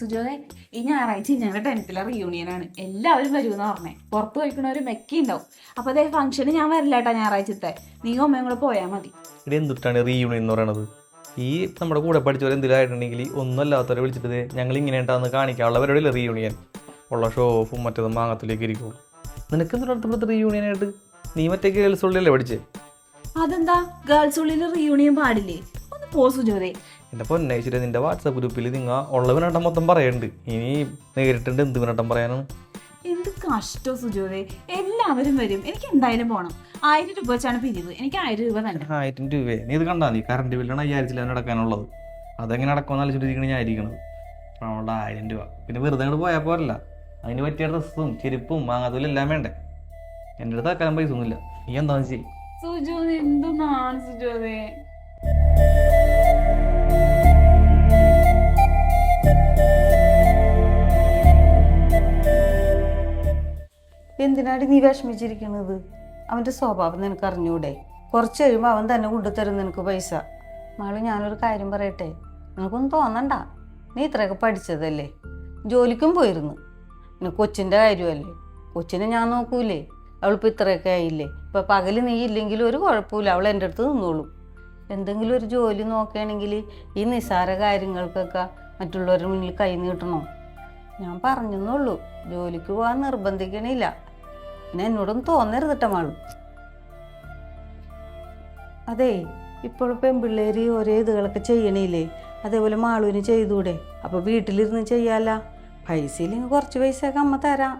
സുജോതെ ഈ ഞായറാഴ്ച ഞങ്ങളുടെ 10th റീയൂണിയനാണ്. എല്ലാവരും വരുമെന്ന് പറഞ്ഞേ. പുറത്ത് കഴിക്കണ ഒരു മെക്കി ഉണ്ടാവും. അപ്പൊ അതേ ഫംഗ്ഷന് ഞാൻ വരില്ലാട്ടാ ഞായറാഴ്ചത്തെ. നീ അമ്മയും കൂടെ പോയാൽ മതി. ഇവിടെ എന്തിട്ടാണ് റീയൂണിയൻ എന്ന് പറയണത്? ഈ നമ്മുടെ കൂടെ പഠിച്ചവർ എന്തിലായിട്ടുണ്ടെങ്കിൽ ഒന്നും അല്ലാത്തവരെ വിളിച്ചിട്ട് ഞങ്ങൾ ഇങ്ങനെ ഉണ്ടാകുന്ന കാണിക്കാനുള്ള പരിപാടിയില്ല റീയൂണിയൻ. ഉള്ള ഷോഫും മറ്റേതും മാങ്ങത്തിലേക്ക് ഇരിക്കും. നിനക്ക് എന്തിനടുത്ത് റീയൂണിയനായിട്ട്? നീ മറ്റേ ഗേൾസ് ഉള്ളിലല്ലേ പഠിച്ചേ? അതെന്താ ഗേൾസ് ഉള്ളിൽ റീയൂണിയൻ പാടില്ലേ? ഒന്ന് പോ സുജോതെ. എൻ്റെ പൊന്നയച്ചിട്ട് നിൻ്റെ വാട്സാപ്പ് ഗ്രൂപ്പിൽ നിങ്ങൾ ഉള്ളവനട്ടം മൊത്തം പറയുന്നുണ്ട്. ഇനി നേരിട്ടുണ്ട് എന്ത് വിനട്ടം പറയാനാണ്? എന്ത് കഷ്ടോ സുജോതെ. എല്ലാവരും വരും. എനിക്ക് എന്തായാലും പോണം. 1000 രൂപ വെച്ചാണ് പിരിവ്. എനിക്ക് 1000 രൂപ തന്നെ. 1000 രൂപയെ നീ ഇത് കണ്ടാ? നീ കറണ്ട് ബില്ലാണ് 5000 അടക്കാനുള്ളത്. അതെങ്ങനെ അടക്കുമെന്ന് ആലോചിച്ചിരിക്കണ ഞാൻ ഇരിക്കണത്. അപ്പോൾ നമ്മളുടെ 1000 രൂപ പിന്നെ വെറുതെ അങ്ങോട്ട് പോയാൽ പോരല്ല. അതിന് പറ്റിയ ഡ്രസ്സും ചെരുപ്പും മാങ്ങാത്തൂലും എല്ലാം വേണ്ടേ? എൻ്റെ അടുത്ത് ആക്കാനും പൈസ ഒന്നുമില്ല. നീ എന്താണെന്ന് ചെയ്യും? സുജോതെ എന്താണ് സുജോതെ? എന്തിനാണ് നീ വിഷമിച്ചിരിക്കുന്നത്? അവൻ്റെ സ്വഭാവം നിനക്ക് അറിഞ്ഞൂടെ? കുറച്ച് കഴിയുമ്പോൾ അവൻ തന്നെ കൊണ്ടുതരും നിനക്ക് പൈസ. മാളു, ഞാനൊരു കാര്യം പറയട്ടെ, നിനക്കൊന്നും തോന്നണ്ട. നീ ഇത്രയൊക്കെ പഠിച്ചതല്ലേ, ജോലിക്കും പോയിരുന്നു. പിന്നെ കൊച്ചിൻ്റെ കാര്യമല്ലേ, കൊച്ചിനെ ഞാൻ നോക്കൂലേ? അവളിപ്പോൾ ഇത്രയൊക്കെ ആയില്ലേ. ഇപ്പോൾ പകൽ നീ ഇല്ലെങ്കിലും ഒരു കുഴപ്പമില്ല, അവൾ എൻ്റെ അടുത്ത് നിന്നോളും. എന്തെങ്കിലും ഒരു ജോലി നോക്കുകയാണെങ്കിൽ ഈ നിസ്സാര കാര്യങ്ങൾക്കൊക്കെ മറ്റുള്ളവരുടെ മുന്നിൽ കൈ നീട്ടണോ? ഞാൻ പറഞ്ഞെന്നുള്ളൂ, ജോലിക്ക് പോകാൻ നിർബന്ധിക്കണില്ല. പിന്നെ എന്നോടൊന്നും തോന്നരുതിട്ട മാളു. അതെ, ഇപ്പോഴും പെൺപിള്ളേർ ഒരേ ഇതുകളൊക്കെ ചെയ്യണില്ലേ? അതേപോലെ മാളുവിന് ചെയ്തൂടെ? അപ്പോൾ വീട്ടിലിരുന്ന് ചെയ്യാല്ല. പൈസ ഇല്ലെങ്കിൽ കുറച്ച് പൈസയൊക്കെ അമ്മ തരാം.